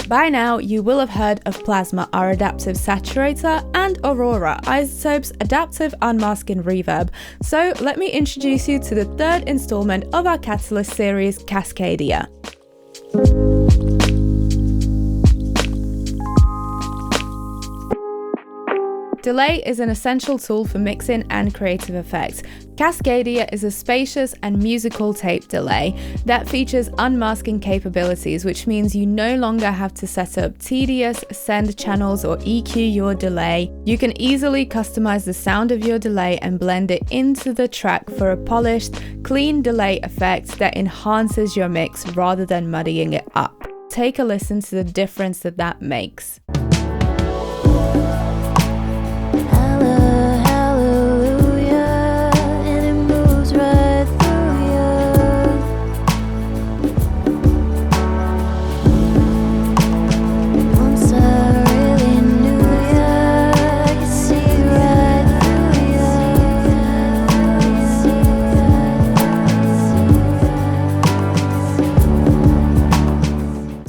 By now, you will have heard of Plasma, our adaptive saturator, and Aurora, iZotope's adaptive unmasking reverb. So let me introduce you to the third installment of our Catalyst series, Cascadia. Delay is an essential tool for mixing and creative effects. Cascadia is a spacious and musical tape delay that features unmasking capabilities, which means you no longer have to set up tedious send channels or EQ your delay. You can easily customize the sound of your delay and blend it into the track for a polished, clean delay effect that enhances your mix rather than muddying it up. Take a listen to the difference that makes.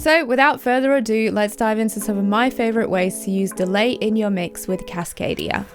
So without further ado, let's dive into some of my favorite ways to use delay in your mix with Cascadia.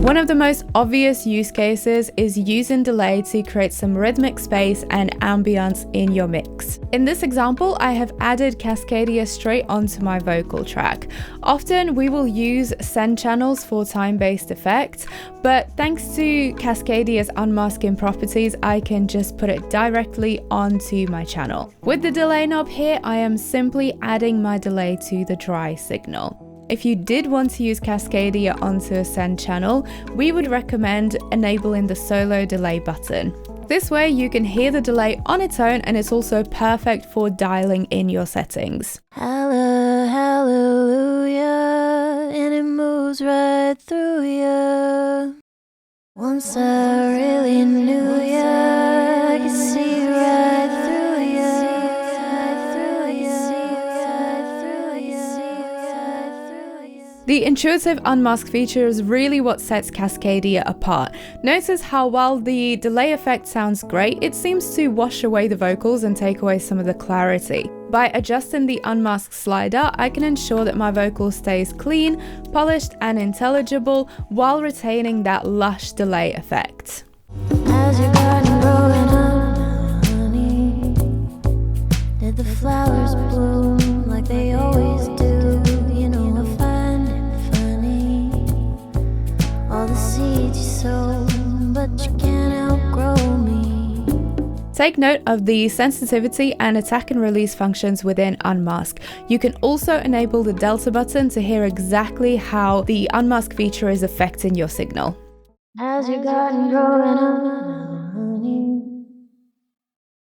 One of the most obvious use cases is using delay to create some rhythmic space and ambience in your mix. In this example, I have added Cascadia straight onto my vocal track. Often we will use send channels for time-based effects, but thanks to Cascadia's unmasking properties, I can just put it directly onto my channel. With the delay knob here, I am simply adding my delay to the dry signal. If you did want to use Cascadia onto a send channel, we would recommend enabling the solo delay button. This way you can hear the delay on its own, and it's also perfect for dialing in your settings. Hallelujah, and it moves right through you. Once I really knew ya, I could see right through The intuitive unmask feature is really what sets Cascadia apart. Notice how while the delay effect sounds great, it seems to wash away the vocals and take away some of the clarity. By adjusting the unmask slider, I can ensure that my vocal stays clean, polished and intelligible while retaining that lush delay effect. As your garden growing up, honey, did the flowers bloom like they always do? You know, I find it funny, all the seeds you sow, but you can't outgrow me. Take note of the sensitivity and attack and release functions within Unmask. You can also enable the Delta button to hear exactly how the Unmask feature is affecting your signal. As your garden growing up, honey,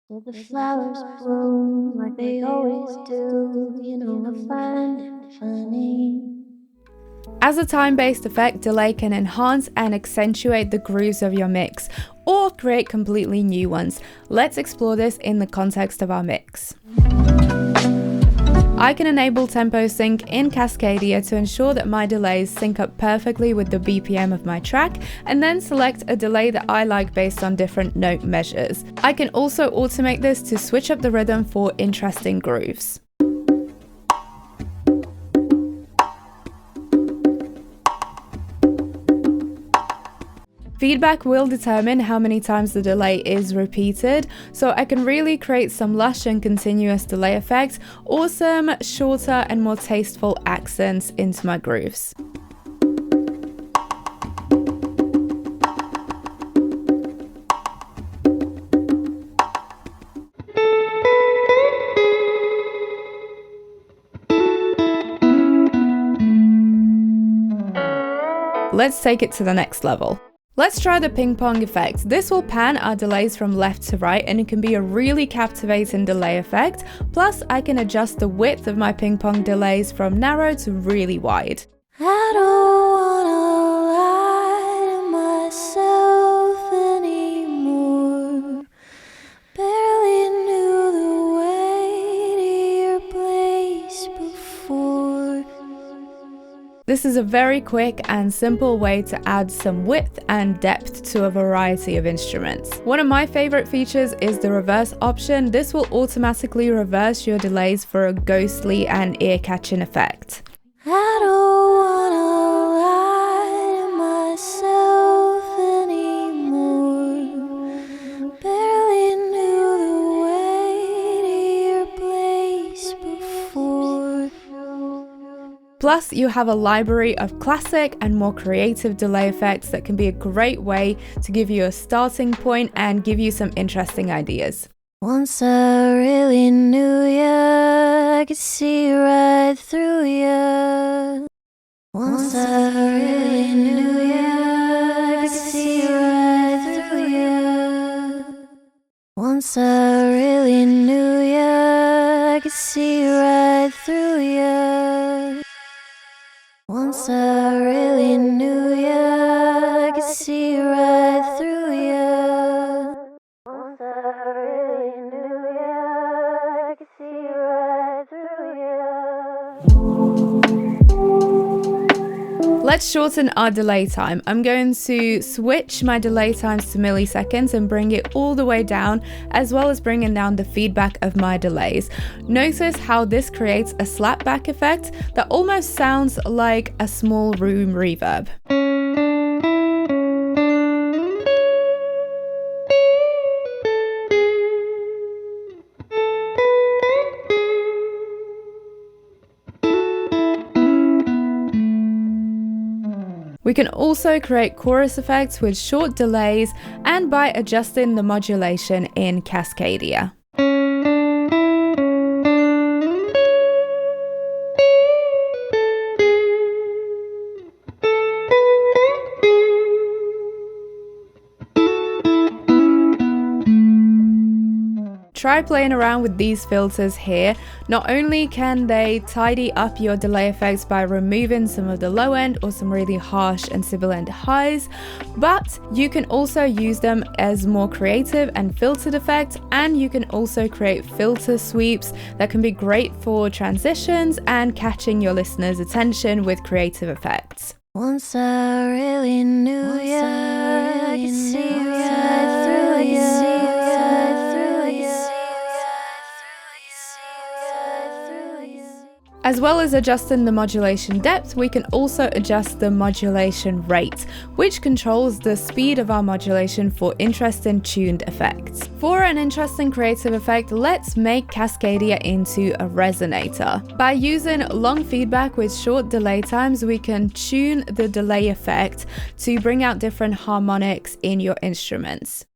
did the flowers bloom like they always do? You know, I find it funny. As a time-based effect, delay can enhance and accentuate the grooves of your mix, or create completely new ones. Let's explore this in the context of our mix. I can enable tempo sync in Cascadia to ensure that my delays sync up perfectly with the BPM of my track, and then select a delay that I like based on different note measures. I can also automate this to switch up the rhythm for interesting grooves. Feedback will determine how many times the delay is repeated, so I can really create some lush and continuous delay effects, or some shorter and more tasteful accents into my grooves. Let's take it to the next level. Let's try the ping pong effect. This will pan our delays from left to right, and it can be a really captivating delay effect. Plus, I can adjust the width of my ping pong delays from narrow to really wide. I don't wanna lie to myself anymore. Barely knew the way to your place before. This is a very quick and simple way to add some width and depth to a variety of instruments. One of my favorite features is the reverse option. This will automatically reverse your delays for a ghostly and ear-catching effect. I don't wanna lie to myself anymore. Barely knew the way to your place before. Plus, you have a library of classic and more creative delay effects that can be a great way to give you a starting point and give you some interesting ideas. Once I really knew ya, I could see right through ya. Once I really knew ya, I could see right through ya. Once I really knew ya, I could see right through ya. Once I really knew ya, I could see right through ya. Once I really knew ya, I could see right through ya. Let's shorten our delay time. I'm going to switch my delay times to milliseconds and bring it all the way down, as well as bringing down the feedback of my delays. Notice how this creates a slapback effect that almost sounds like a small room reverb. We can also create chorus effects with short delays and by adjusting the modulation in Cascadia. Try playing around with these filters here. Not only can they tidy up your delay effects by removing some of the low end or some really harsh and sibilant highs, but you can also use them as more creative and filtered effects, and you can also create filter sweeps that can be great for transitions and catching your listeners' attention with creative effects. Once I really knew ya, I could see right through ya. As well as adjusting the modulation depth, we can also adjust the modulation rate, which controls the speed of our modulation for interesting tuned effects. For an interesting creative effect, let's make Cascadia into a resonator. By using long feedback with short delay times, we can tune the delay effect to bring out different harmonics in your instruments.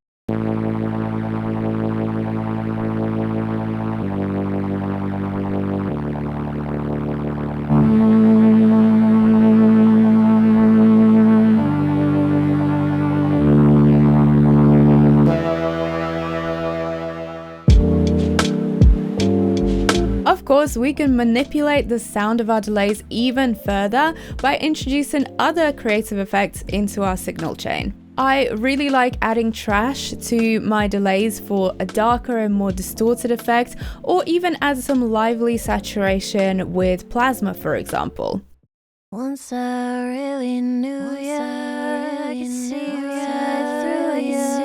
Of course, we can manipulate the sound of our delays even further by introducing other creative effects into our signal chain. I really like adding trash to my delays for a darker and more distorted effect, or even add some lively saturation with plasma, for example. Once I really knew ya, I could see right through ya.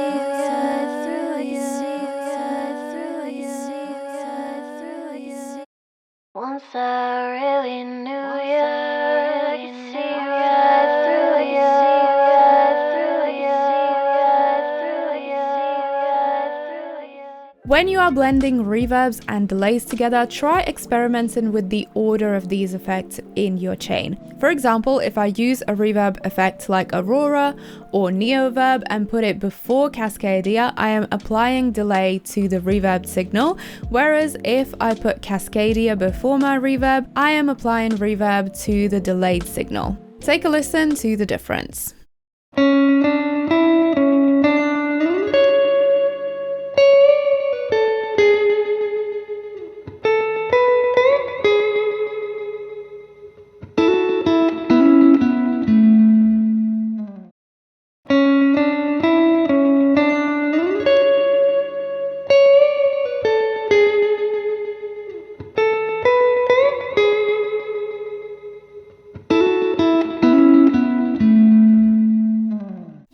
Once I really knew ya, I could see right through ya. When you are blending reverbs and delays together, try experimenting with the order of these effects in your chain. For example, if I use a reverb effect like Aurora or Neoverb and put it before Cascadia, I am applying delay to the reverb signal, whereas if I put Cascadia before my reverb, I am applying reverb to the delayed signal. Take a listen to the difference.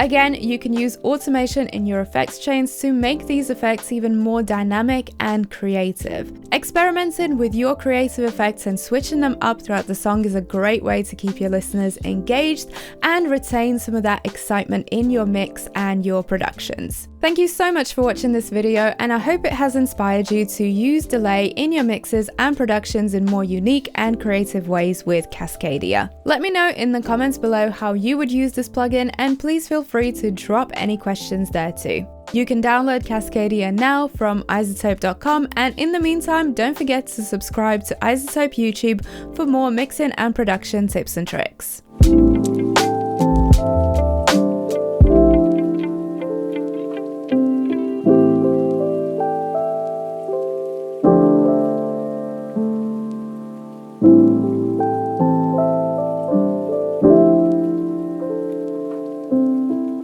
Again, you can use automation in your effects chains to make these effects even more dynamic and creative. Experimenting with your creative effects and switching them up throughout the song is a great way to keep your listeners engaged and retain some of that excitement in your mix and your productions. Thank you so much for watching this video, and I hope it has inspired you to use delay in your mixes and productions in more unique and creative ways with Cascadia. Let me know in the comments below how you would use this plugin, and please feel free to drop any questions there too. You can download Cascadia now from iZotope.com, and in the meantime, don't forget to subscribe to iZotope YouTube for more mixing and production tips and tricks.